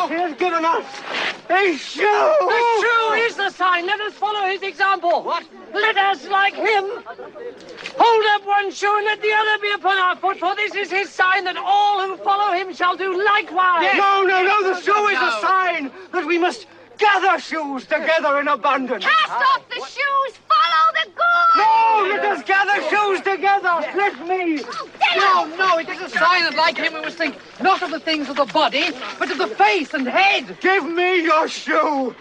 He has given us a shoe! The shoe is the sign. Let us follow his example. What? Let us, like him, hold up one shoe and let the other be upon our foot, for this is his sign that all who follow him shall do likewise. Yes. No, the shoe is a sign that we must gather shoes together in abundance. Cast off the shoes, follow the good! No, let us gather shoes together. Let me. No, it is a sign that, like him, we must think not of the things of the body, but of the face and head. Give me your shoe.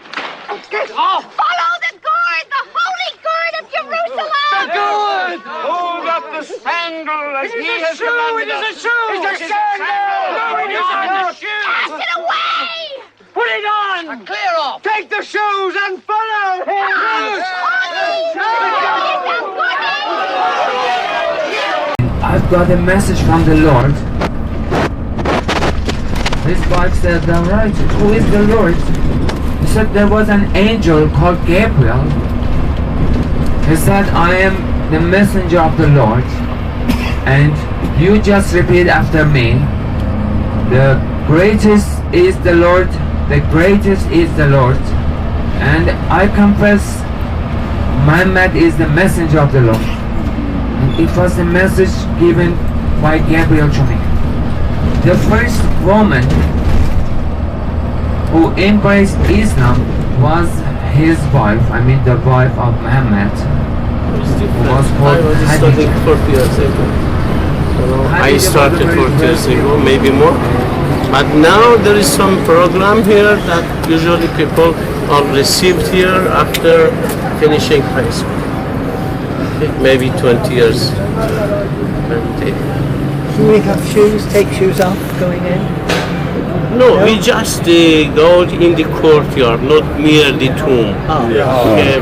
Get off! Follow the gourd, the holy gourd of Jerusalem! The gourd! Hold up the sandal as he has shoe! commanded It is us. a shoe! It's a sandal! No, it is not a shoe! Cast it away! Put it on! Clear off! Take the shoes and follow him! I've got a message from the Lord. His wife said, all right, who is the Lord? He said there was an angel called Gabriel. He said, I am the messenger of the Lord, and you just repeat after me. The greatest is the Lord, the greatest is the Lord, and I confess Muhammad is the messenger of the Lord. And it was a message given by Gabriel to me. The first woman who embraced Islam was his wife, the wife of Muhammad, who was I called was studying 40 years ago. I started 40 years ago, maybe more. But now there is some program here that usually people are received here after finishing high school. Maybe 20 years. 20. Do we have shoes, take shoes off going in? No, we just go in the courtyard, not near the tomb.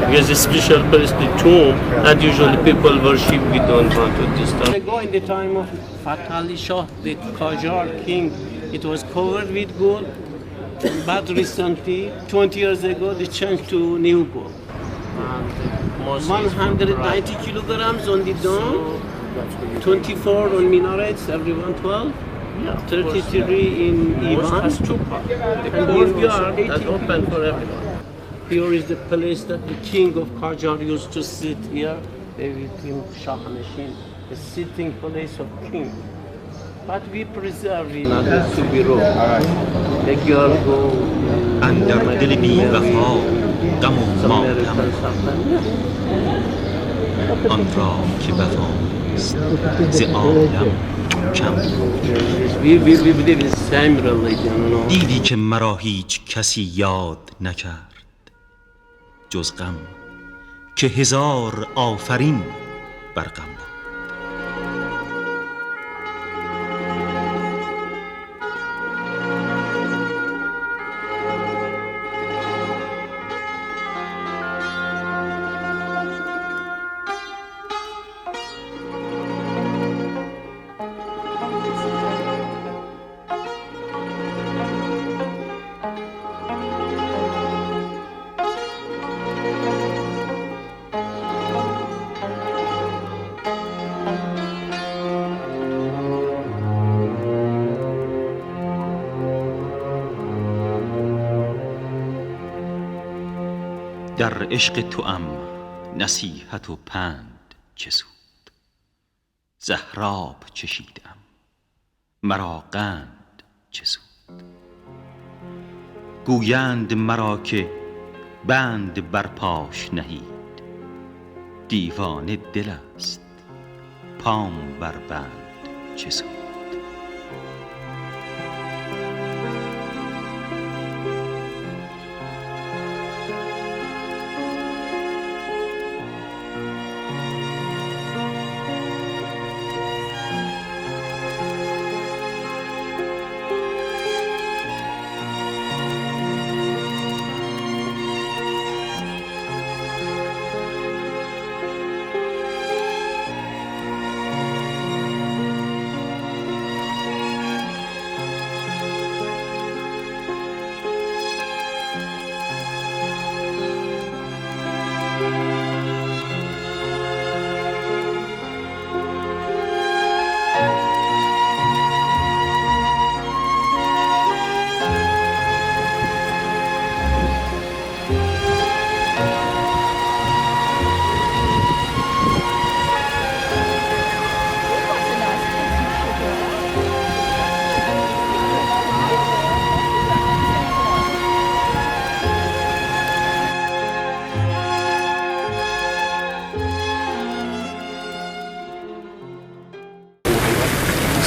Because a special place, the tomb, that usually people worship, we don't want to disturb. They go in the time of Fatima Shah, the Qajar king, it was covered with gold, but recently, 20 years ago, they changed to new gold. And 190 kilograms on the dome, 24 on minarets, every 112. 33 in Imam, and courtyard that open for everyone. Here is the place that the king of Qajar used to sit here. They with him Shah Nashin, the sitting place of king. But we preserve it not to be wrong. The girl go اندر دل بی وفا غم و ماتم آن را که وفاست ز عالم کم We believe in the same religion, دیدی که مرا هیچ کسی یاد نکرد جز غم که هزار آفرین بر غم بود. در عشق توام نصیحت و پند چه سود زهراب چشیدم مرا قند چه سود گویند مرا که بند بر پاش نهید دیوانه دل است پام بر بند چه سود.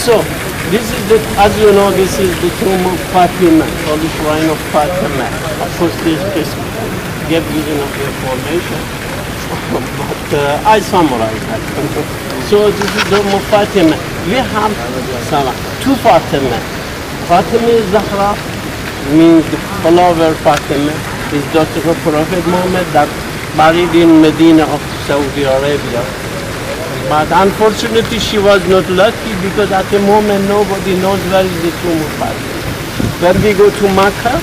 So, this is the, as you know, this is the tomb of Fatima, or the shrine of Fatima. Of course, this gave you enough information, but I summarize that. So, this is the tomb of Fatima. We have two Fatima. Fatima Zahra means the follower Fatima, is daughter of Prophet Muhammad that married in Medina of Saudi Arabia. But unfortunately she was not lucky because at the moment nobody knows where is the tomb of Fatima. When we go to Makkah,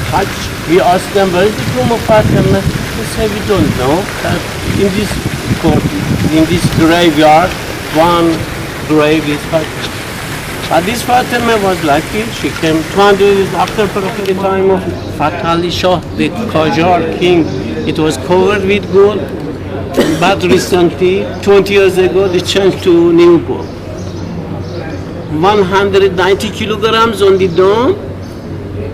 Hajj, we ask them where is the tomb of Fatima. They say we don't know. That in this court, in this graveyard, one grave is Fatima. But this Fatima was lucky. She came 200 years after the time of Fath Ali Shah, the Qajar king. It was covered with gold. But recently, 20 years ago, they changed to new gold. 190 kilograms on the dome,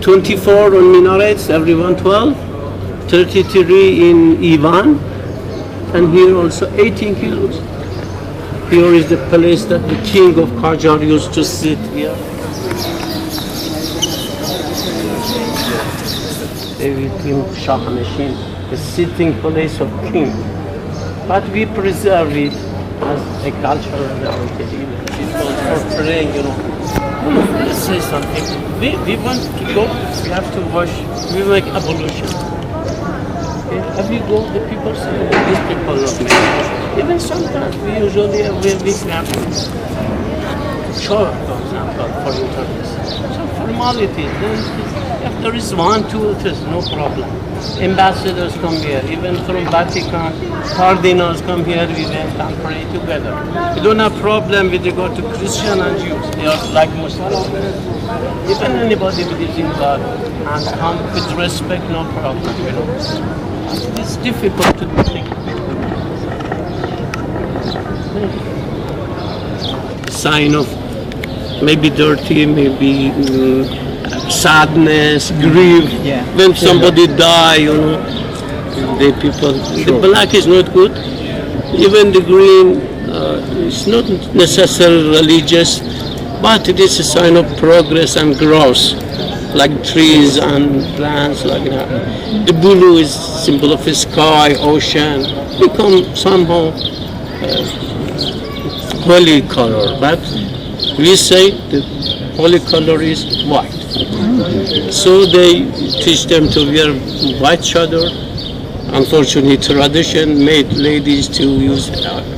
24 on minarets, every 112, 33 in Ivan, and here also 18 kilos. Here is the place that the king of Qajar used to sit here. Shah Machine, the sitting place of king. But we preserve it as a cultural heritage. It's also for praying, you know. Let's say something. We want to go, we have to wash, we make ablution. Okay? If we go, the people say, these people love me. Even sometimes we usually have short, for example, for interest. So formalities, then if there is 1, 2, there's no problem. Ambassadors come here, even from Vatican, cardinals come here, we then can pray together. We don't have problem with regard to Christian and Jews. They are like Muslims. Even anybody believes in God and come with respect, no problem, you know. It's difficult to think. Sign of maybe dirty, maybe sadness, grief. Yeah. When somebody die, you know, the people. The black is not good. Even the green is not necessarily religious, but it is a sign of progress and growth, like trees and plants, like that. The blue is symbol of the sky, ocean. Become somehow holy color, but we say the holy color is white. So they teach them to wear white chador. Unfortunately, tradition made ladies to use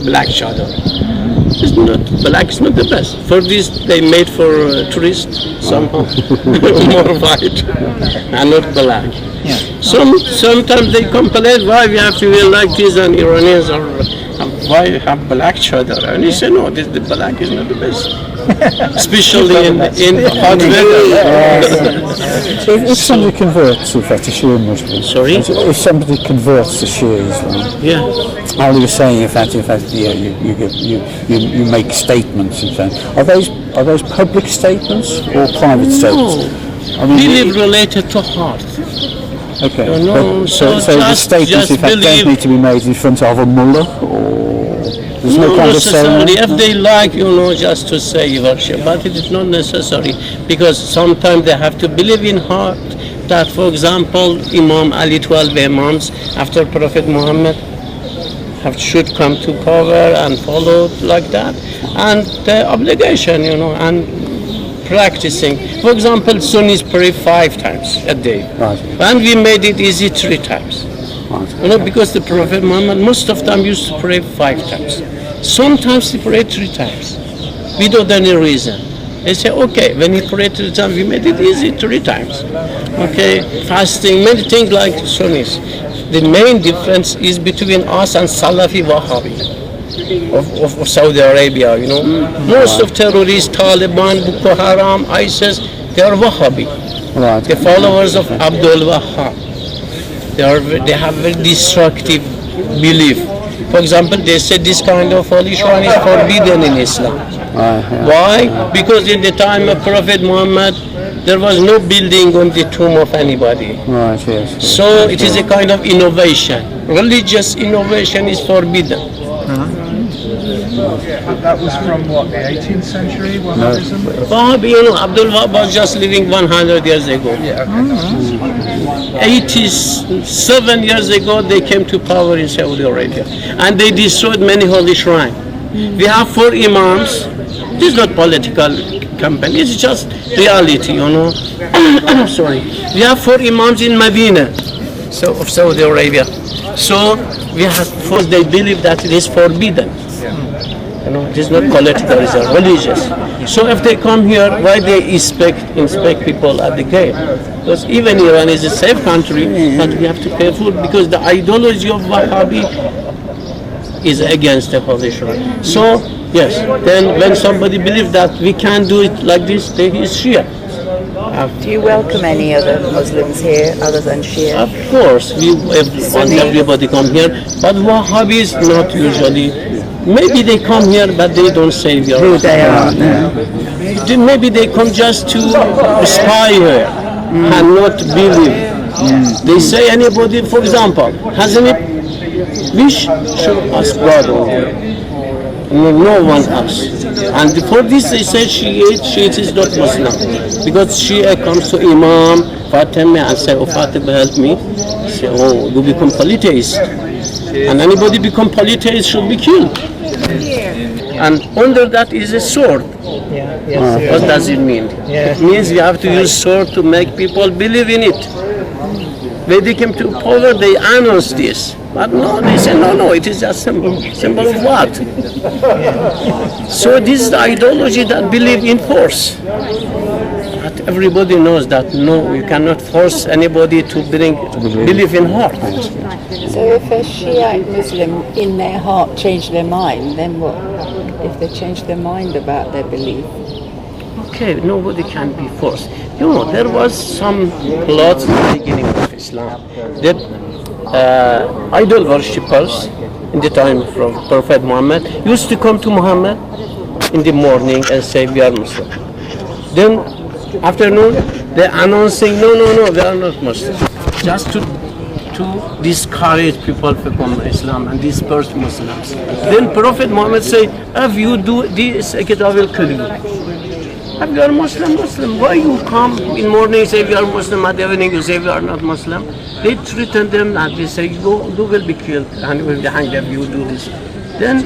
black chador. It's not, black is not the best. For this, they made for tourists somehow more white and not black. Yeah. Sometimes they complain why we have to wear like this, and Iranians are why have black chador? And he said no, the black is not the best. Especially in hot weather. So if somebody converts to Shia Muslim, sorry? If somebody converts to Shia Islam, yeah. how you were saying, in fact, yeah, you make statements and so on. Are those public statements or private statements? I mean, believe related to heart. Okay. No, so the statements, in fact, don't need to be made in front of a mullah, or there's no kind of ceremony? If they like, you know, just to say worship, but it is not necessary, because sometimes they have to believe in heart that, for example, Imam Ali, 12 Imams after Prophet Muhammad should come to power and follow like that, and the obligation, you know, and practicing. For example, Sunnis pray 5 times a day, Right. and we made it easy 3 times. Right. You know, because the Prophet Muhammad most of them used to pray 5 times. Sometimes he prayed 3 times without any reason. They say, okay, when he prayed 3 times, we made it easy 3 times. Okay, fasting, many things like Sunnis. The main difference is between us and Salafi Wahhabi of Saudi Arabia, you know. Most of terrorists, Taliban, Boko Haram, ISIS, they are Wahhabi. Right. The followers of Abdul Wahhab. They have very destructive belief. For example, they said this kind of holy shrine is forbidden in Islam. Yeah. Why? Because in the time of Prophet Muhammad, there was no building on the tomb of anybody. Right, yes. So it is a kind of innovation. Religious innovation is forbidden. That was from what, the 18th century? Wahhabism? Wahhabi, you know, Abdul Wahab was just living 100 years ago. Yeah, okay. 87 years ago, they came to power in Saudi Arabia, and they destroyed many holy shrines. We have 4 imams. This is not political campaign. It's just reality, you know. Sorry. We have 4 imams in Medina, so of Saudi Arabia. So we have, first they believe that it is forbidden. You know, it is not political, it's religious. So if they come here, why they inspect people at the gate? Because even Iran is a safe country, but we have to pay for it because the ideology of Wahhabi is against the holy shrine. So yes, then when somebody believes that we can't do it like this, they is Shia. Do you welcome any other Muslims here other than Shia? Of course, we want everybody come here, but Wahhabis not usually. Maybe they come here, but they don't say we are. Who they are now? Maybe they come just to spy here and not believe. They say anybody, for example, has any wish should ask God only. No one else. And for this they say Shiite is not Muslim. Because Shia comes to Imam, Fatima and say, oh Fatima help me. Say, oh, you become polytheist. And anybody become polytheist should be killed. And under that is a sword. What does it mean? It means you have to use sword to make people believe in it. When they came to power, they announced this. But no, they said, no, it is just symbol. Symbol of what? So this is the ideology that believe in force. But everybody knows that no, you cannot force anybody to believe in heart. So if a Shiite Muslim in their heart change their mind, then what? If they change their mind about their belief? Okay, nobody can be forced. You know, there was some plots in the beginning of Islam that idol worshippers in the time of Prophet Muhammad used to come to Muhammad in the morning and say, we are Muslim. Then afternoon, they're announcing, no, we are not Muslim. Just to discourage people from Islam and disperse Muslims. Then Prophet Muhammad said, if you do this, I will kill you. If you are Muslim, why you come in morning say we are Muslim, at evening you say we are not Muslim? They threaten them and they say you will be killed and you will be hanged if you do this. Then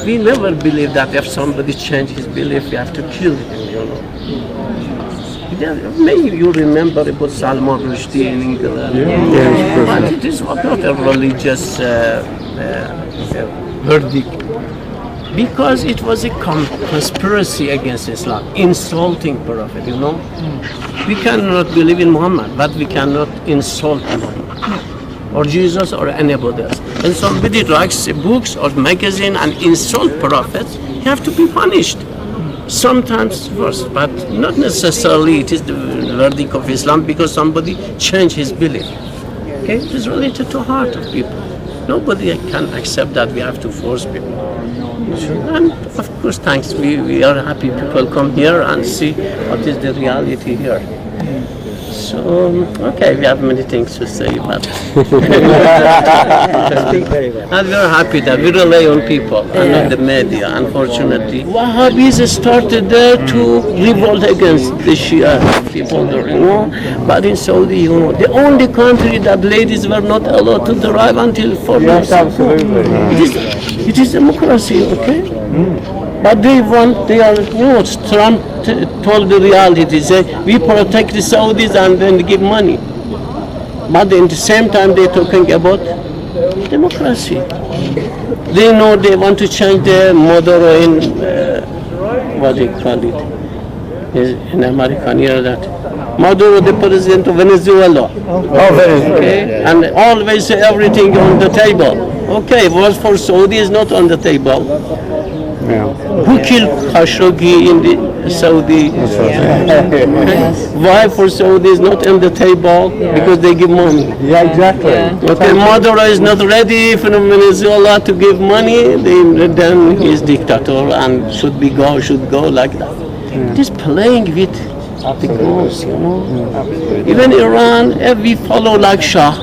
we never believe that if somebody changes his belief, we have to kill him, you know. Maybe you remember about Salman Rushdie in England. But it is not a religious verdict. Because it was a conspiracy against Islam, insulting Prophet, you know. We cannot believe in Muhammad, but we cannot insult Muhammad or Jesus or anybody else. When somebody writes books or magazine and insult prophets, you have to be punished. Sometimes first, but not necessarily it is the verdict of Islam because somebody changed his belief. Okay, it is related to heart of people. Nobody can accept that we have to force people. And of course, thanks, we are happy people come here and see what is the reality here. So, okay, we have many things to say, but and we are happy that we rely on people and not the media, unfortunately. Wahhabis started there to revolt against the Shia people there, you know. But in Saudi, you know, the only country that ladies were not allowed to drive until 4 years ago. It is democracy, okay? But they are, you know, Trump told the reality, say, we protect the Saudis and then give money. But at the same time, they're talking about democracy. They know they want to change their model in, what do you call it, in American, you know that. Maduro, the president of Venezuela. Okay? And always everything on the table. Okay, was for Saudi is not on the table. Who killed Khashoggi in the Saudi? Why for Saudi is not on the table? Because they give money. Yeah, exactly. Okay, Maduro is not ready from Venezuela to give money, then he is dictator and should go like that. It is playing with the goals, you know. Even Iran, if we follow like Shah,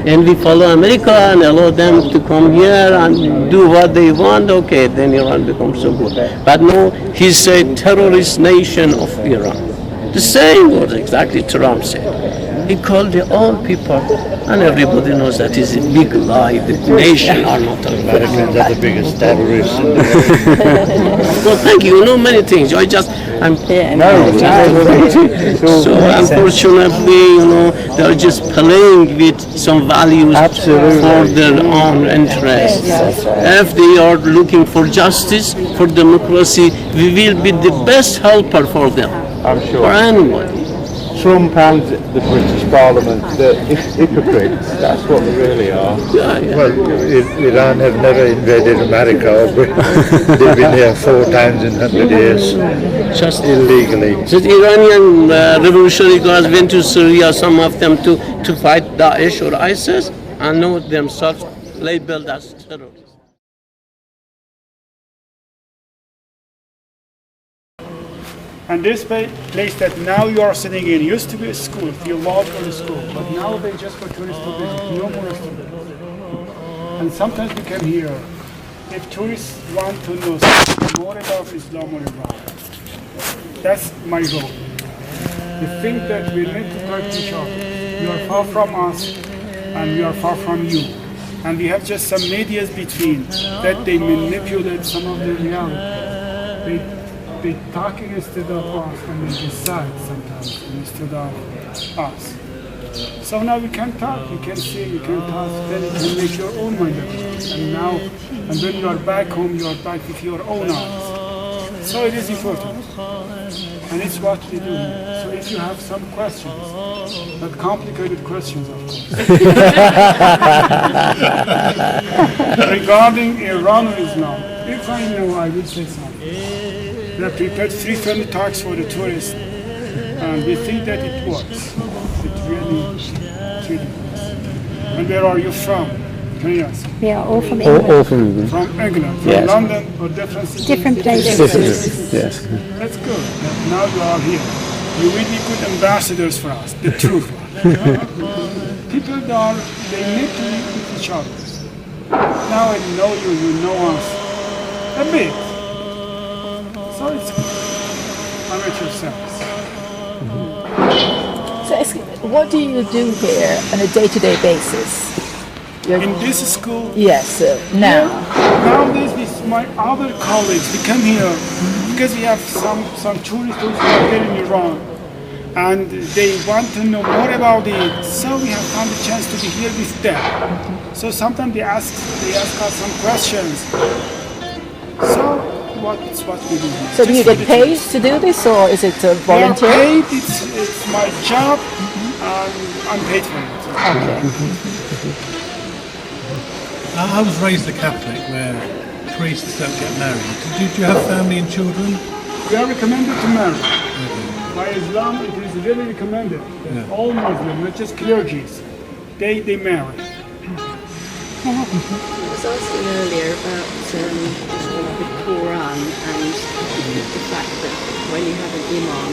and we follow America and allow them to come here and do what they want, okay, then Iran becomes so good. But no, he's a terrorist nation of Iran. The same words exactly Trump said. He called their own people, and everybody knows that is a big lie. The nation are not Americans are the biggest terrorists in the world. Well, thank you. You know many things. So unfortunately, they're just playing with some values for their own interests. If they are looking for justice, for democracy, we will be the best helper for them. I'm sure. For anyone. Trump and the British Parliament, they're hypocrites. That's what they really are. Well, Iran have never invaded America. They've been here 4 times in 100 years. Just illegally. So the Iranian revolutionary guards went to Syria, some of them to fight Daesh or ISIS, and know themselves labeled as terrorists. And this place that now you are sitting in used to be a school, theological school, but now they just for tourist purposes, no more students. And sometimes we come here, if tourists want to know something more about Islam or Iran, that's my role. The thing that we need to talk to each other. You are far from us, and we are far from you. And we have just some medias between that they manipulate some of the reality. They talking instead of us, and they decide sometimes instead of us. So now we can talk, you can see, you can talk, then you can make your own mind up. And when you are back home, you are back with your own eyes. So it is important. And it's what we do here. So if you have some questions, not complicated questions, of course, regarding Iran or Islam, if I know, I will say something. We have prepared 3 friendly talks for the tourists, and we think that it works. It really works. And where are you from? Can you answer? We are all from England. All from England. From England, from Yes. London or different cities? Different places. Yes. That's good. Now you are here. You will be good ambassadors for us, the truth. People they need to live with each other. Now I know you, you know us a bit. So it's amateur yourselves. So what do you do here on a day-to-day basis? In this school? Yes, now. Nowadays, with my other colleagues, we come here because we have some tourists who are here in Iran, and they want to know more about it. So we have found a chance to be here with them. So sometimes they ask us some questions. So it's what we do. So do you get paid to do this, or is it volunteer? We are paid. It's my job, and I'm paid for it. Okay. I was raised a Catholic where priests don't get married. Do you have family and children? We are recommended to marry. By Islam, it is really recommended. All Muslims, not just clergies, they marry. I was asking earlier about the Quran and the fact that when you have an Imam,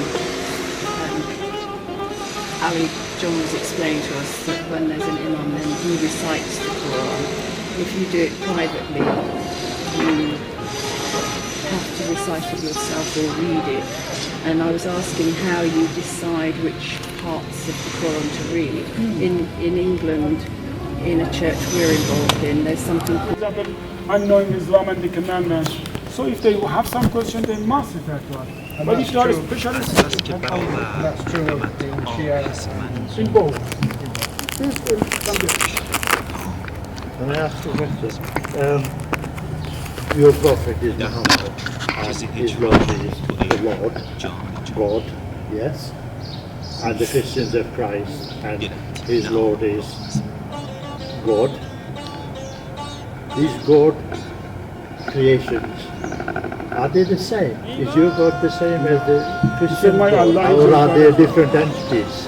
Ali John was explaining to us that when there's an Imam, then he recites the Quran. If you do it privately, you have to recite it yourself or read it. And I was asking how you decide which parts of the Quran to read. In England, in a church we're involved in, there's something called... For example, unknowing Islam and the commandments. So if they have some question, they must refer to us. But if you are a specialist, that's true of the Shi'a Islam. In both. Can I ask a question? Your prophet is Muhammad, and his Lord is the Lord, God, yes? And the Christians have Christ, and his Lord is God. These God creations, are they the same? Is your God the same as the Christian God, or are they different entities?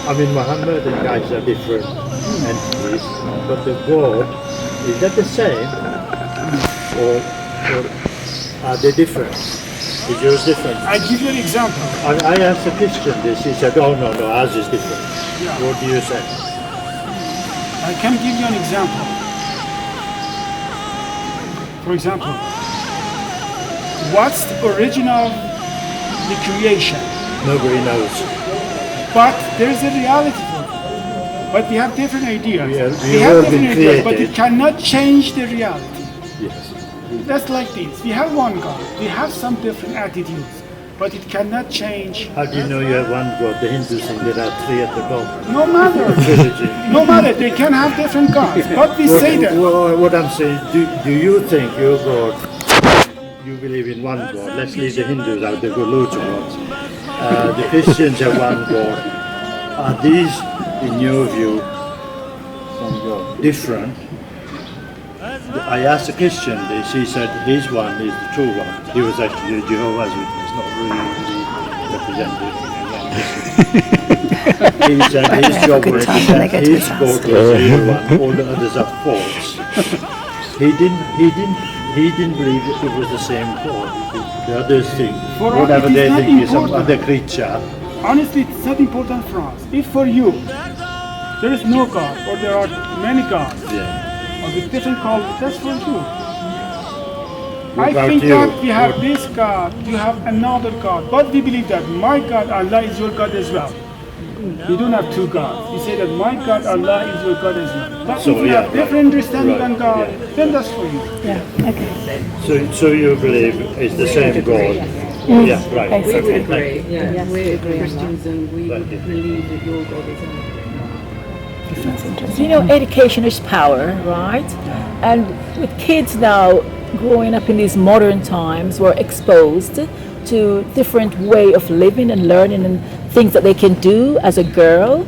I mean, Muhammad and guys are different entities, but the God, is that the same? Or are they different? Is yours different? I give you an example. I asked a Christian this, he said, oh no, ours is different. Yeah. What do you say? I can give you an example. For example, what's the origin of the creation? Nobody knows. But there's a reality for it. But we have different ideas. We have different been ideas, but created. it cannot change the reality. Yes. That's like this. We have one God. We have some different attitudes, but it cannot change. How do you know you have one God? The Hindus think there are three at the God. No matter. No matter. They can have different gods. But we say that. What I'm saying, do you think your God, you believe in one God? Let's leave the Hindus out. They've got loads of gods. The Christians have one God. Are these, in your view, different? I asked a Christian this, he said his one is the true one. He was actually a Jehovah's Witness, not really representative. He said his job was his God was the real one, all the others are false. He didn't believe that it was the same God. The others think, whatever they think is some other creature. Honestly, it's not important for us. If for you, there is no God, or there are many gods, or with different colors, that's for you. I think that we have this God, you have another God, but we believe that my God, Allah, is your God as well. We don't have two gods. We say that my God, Allah, is your God as well. But if you have different understanding than God, then that's for you. Yeah, okay. So you believe it's the same God? Yeah, right. We would Okay. agree. Yeah, we agree. Christians, and we would believe that your God is Allah. You know, education is power, right? And with kids now growing up in these modern times, we're exposed to different way of living and learning and things that they can do as a girl.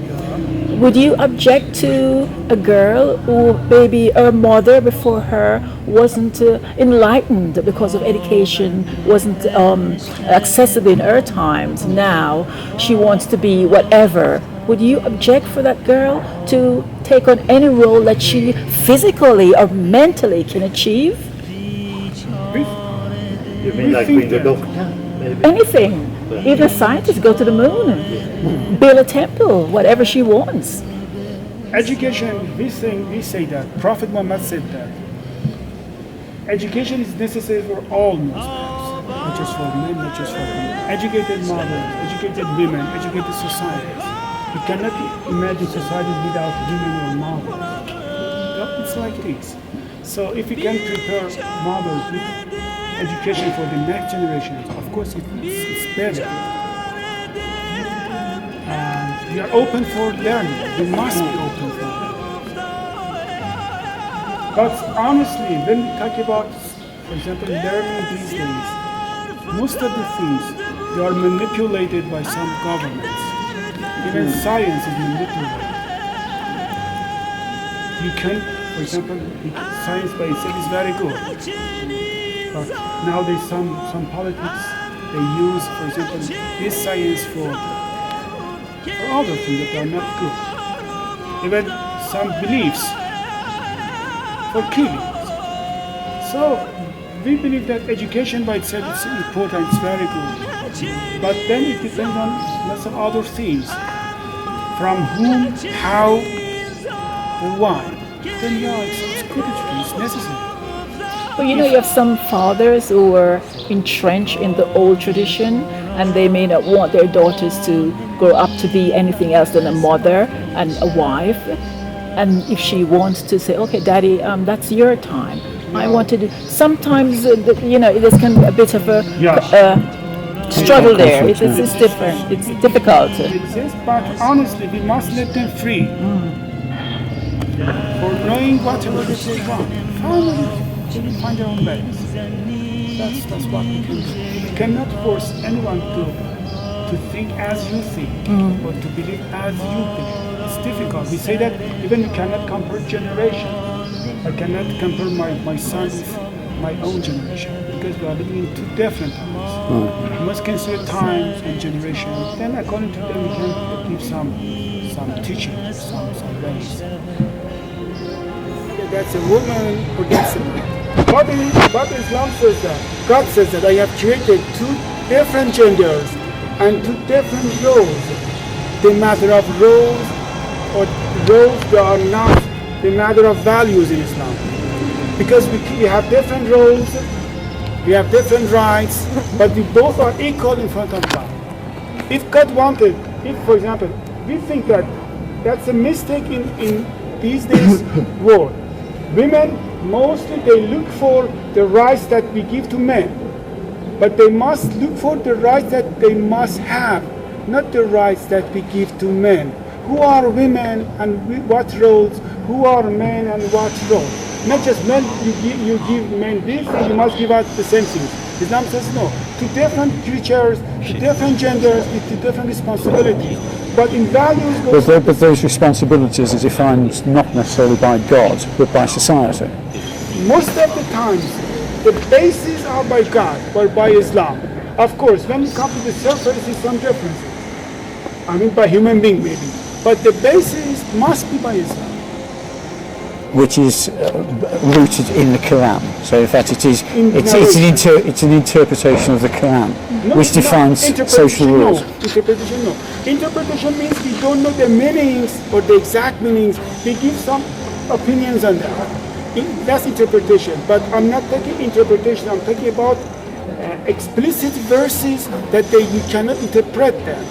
Would you object to a girl who maybe her mother before her wasn't enlightened because of education, wasn't accessible in her times? Now she wants to be whatever. Would you object for that girl to take on any role that she physically or mentally can achieve? You mean like being a doctor? Maybe? Anything. Even a scientist, go to the moon, build a temple, whatever she wants. Education, we say that. Prophet Muhammad said that. Education is necessary for all Muslims, not just for men, not just for women. Educated mothers, educated women, educated societies. You cannot imagine societies without women or mothers. It's like this. So if we can prepare mothers with education for the next generation, of course it's better. We are open for learning. We must be open for learning. But honestly, when we talk about, for example, learning these days, most of the things, they are manipulated by some governments. Even science is manipulated. You can, for example, science by itself is very good. But nowadays some politics, they use, for example, this science for other things that are not good. Even some beliefs for killing. So we believe that education by itself is important, it's very good. But then it depends on lots of other things. From whom, how, or why. Then it's good education, it's necessary. Well, you know, you have some fathers who are entrenched in the old tradition, and they may not want their daughters to grow up to be anything else than a mother and a wife. And if she wants to say, okay, daddy, that's your time. I want to do. Sometimes, you know, there's can be a bit of a struggle there. It's different. It's difficult. It exists, but honestly, we must let them free for knowing whatever they want. Finally, find their own ways. That's what we can do. We cannot force anyone to think as you think or to believe as you believe. It's difficult. We say that even we cannot compare generations. I cannot compare my son with my own generation because we are living in two different times. We must consider times and generations. Then according to them we can give some teaching, some ways. That's a woman who gets it. But Islam says that. God says that I have created two different genders and two different roles. The matter of roles or roles that are not the matter of values in Islam. Because we have different roles, we have different rights, but we both are equal in front of God. If God wanted, if for example, we think that that's a mistake in these days world. Women, mostly they look for the rights that we give to men, but they must look for the rights that they must have, not the rights that we give to men. Who are women and what roles? Who are men and what roles? Not just men, you give men this, and you must give out the same thing. Islam says no. To different creatures, to different genders, to different responsibilities. But in values... But those responsibilities are defined not necessarily by God, but by society. Most of the times, the bases are by God, or by Islam. Of course, when you come to the surface, there's some differences. I mean, by human being maybe. But the basis must be by Islam. Which is rooted in the Quran. So in fact it's an interpretation of the Quran, which defines social rules. Interpretation, no. Interpretation means we don't know the meanings or the exact meanings. We give some opinions on that. That's interpretation. But I'm not taking interpretation. I'm talking about explicit verses that you cannot interpret them.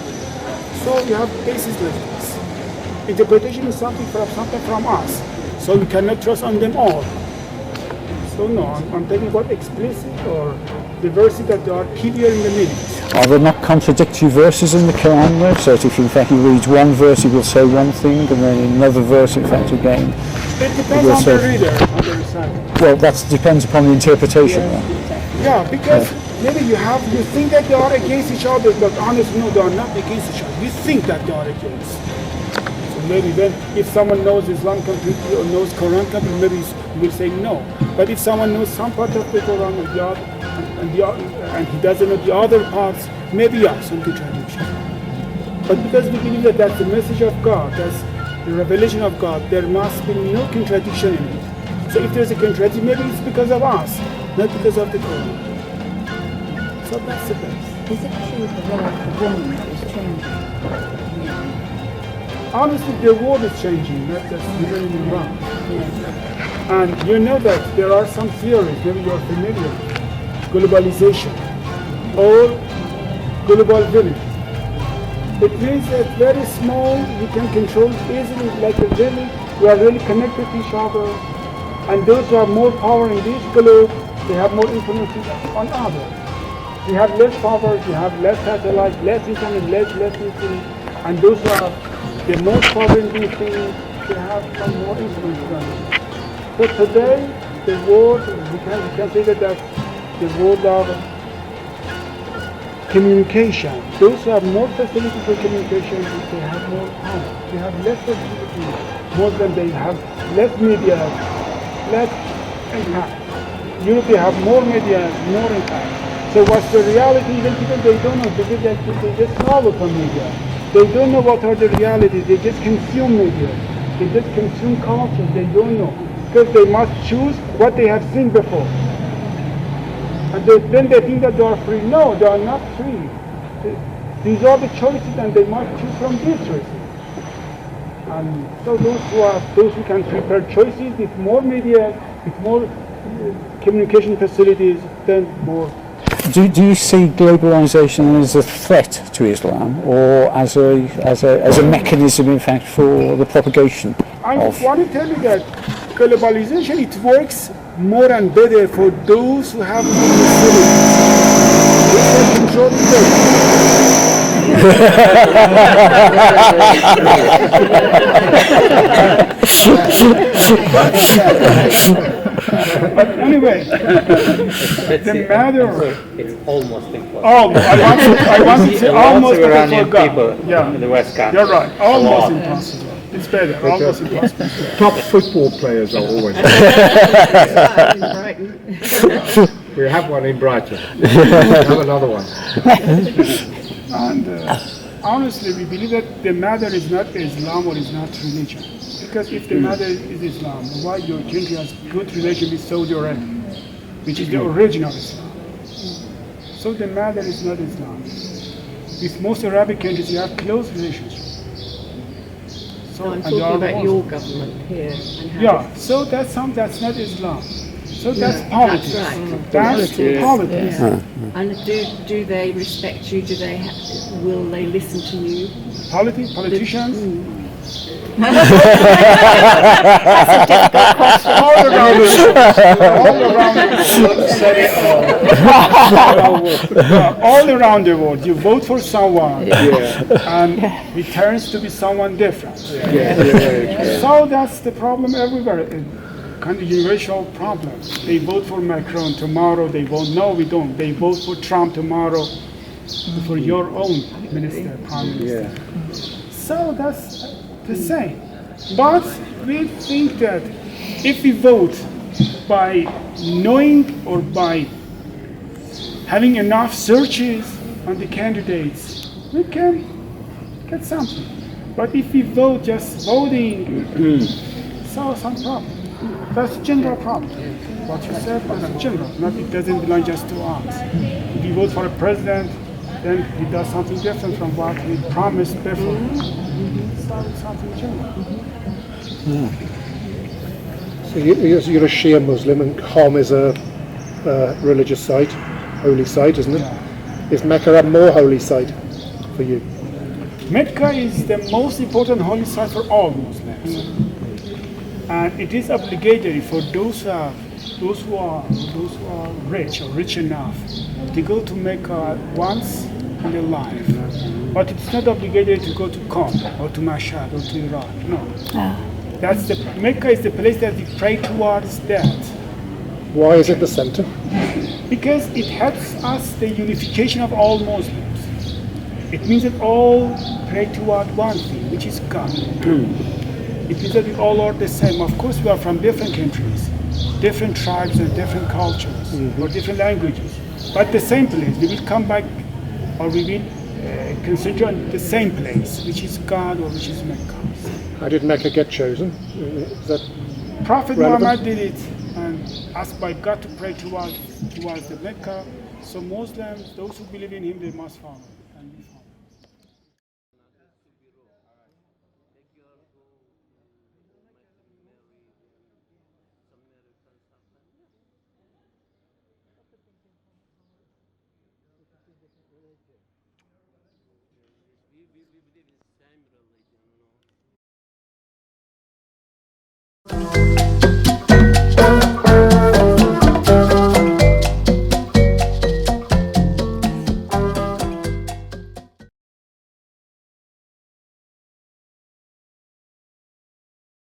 So you have basis like this. Interpretation is something from us. So we cannot trust on them all. So no, I'm talking about explicit or the verses that are clear in the meanings. Are there not contradictory verses in the Quran though? So if in fact he reads one verse, he will say one thing, and then in another verse, in fact, again. It depends on the reader, on the reciter. Well, that depends upon the interpretation. Yeah, because maybe you think that they are against each other, but honestly, no, they are not against each other. You think that they are against. Maybe then if someone knows Islam completely or knows Quran completely, maybe he will say no. But if someone knows some part of the Quran and he doesn't know the other parts, maybe some contradiction. But because we believe that that's the message of God, that's the revelation of God, there must be no contradiction in it. So if there's a contradiction, maybe it's because of us, not because of the Quran. So that's the best. Is it true the role of the woman that is changing? Honestly, the world is changing, not just even wrong. And you know that there are some theories, maybe you're familiar, globalization or global village. It means that very small, you can control easily, like a village, we are really connected to each other, and those who have more power in this globe, they have more influence on others. We have less power, we have less satellite, less internet, less influence, and those who have the most power in these things, they have some more influence on it. So today, the world, we can say that that's the world of communication. Those who have more facility for communication, they have more power. They have less facility, more than they have less media, less impact. Europe, they have more media, more impact. So what's the reality? Even people, they don't know, because they just travel from media. They don't know what are the realities, they just consume media. They just consume culture, they don't know. Because they must choose what they have seen before. And then they think that they are free. No, they are not free. These are the choices and they must choose from these choices. And so those who can prepare choices with more media, with more communication facilities, then more. Do you see globalization as a threat to Islam, or as a mechanism, in fact, for the propagation I want to tell you that globalization, it works more and better for those who have more facilities. They can control But anyway, the matter. It's almost impossible. Oh, I want to say almost Iranian people in the West Country. You're right, almost impossible. It's better, almost impossible. Top football players are always. We have one in Brighton. We have another one. And honestly, we believe that the matter is not Islam or is not religion. Because if the matter is Islam, why your country has good relation with Saudi Arabia, which is the original Islam. So the matter is not Islam. With most Arabic countries, you have close relationships. also. No, I'm and talking there are about more. your government here. And how Yeah, so that's not Islam. So that's Yeah, politics. that's right. That's politics. Yeah. And do they respect you? Will they listen to you? Politicians? All around the world, you vote for someone, and it turns to be someone different. So that's the problem everywhere. Kind of universal problem. They vote for Macron tomorrow. They vote no, we don't. They vote for Trump tomorrow for your own minister, prime minister. So that's the same. But we think that if we vote by knowing or by having enough searches on the candidates, we can get something. But if we vote just voting, so some problem. That's a general problem. What you said was general, not it doesn't belong just to us. If you vote for a president, then he does something different from what he promised before. So it's something general. So you're a Shia Muslim, and Qom is a religious site, holy site, isn't it? Yeah. Is Mecca a more holy site for you? Mecca is the most important holy site for all Muslims. And it is obligatory for those who are rich or rich enough to go to Mecca once in their life. But it's not obligatory to go to Qom or to Mashhad or to Iraq. No. Mecca is the place that we pray towards that. Why is it the center? Because it helps us the unification of all Muslims. It means that all pray toward one thing, which is God. It means that we all are the same. Of course, we are from different countries, different tribes and different cultures, or different languages. But the same place, we will come back, or we will concentrate on the same place, which is God or which is Mecca. How did Mecca get chosen? Is that Prophet relevant? Muhammad did it and asked by God to pray towards the Mecca. So Muslims, those who believe in him, they must follow. And we follow. Thank you.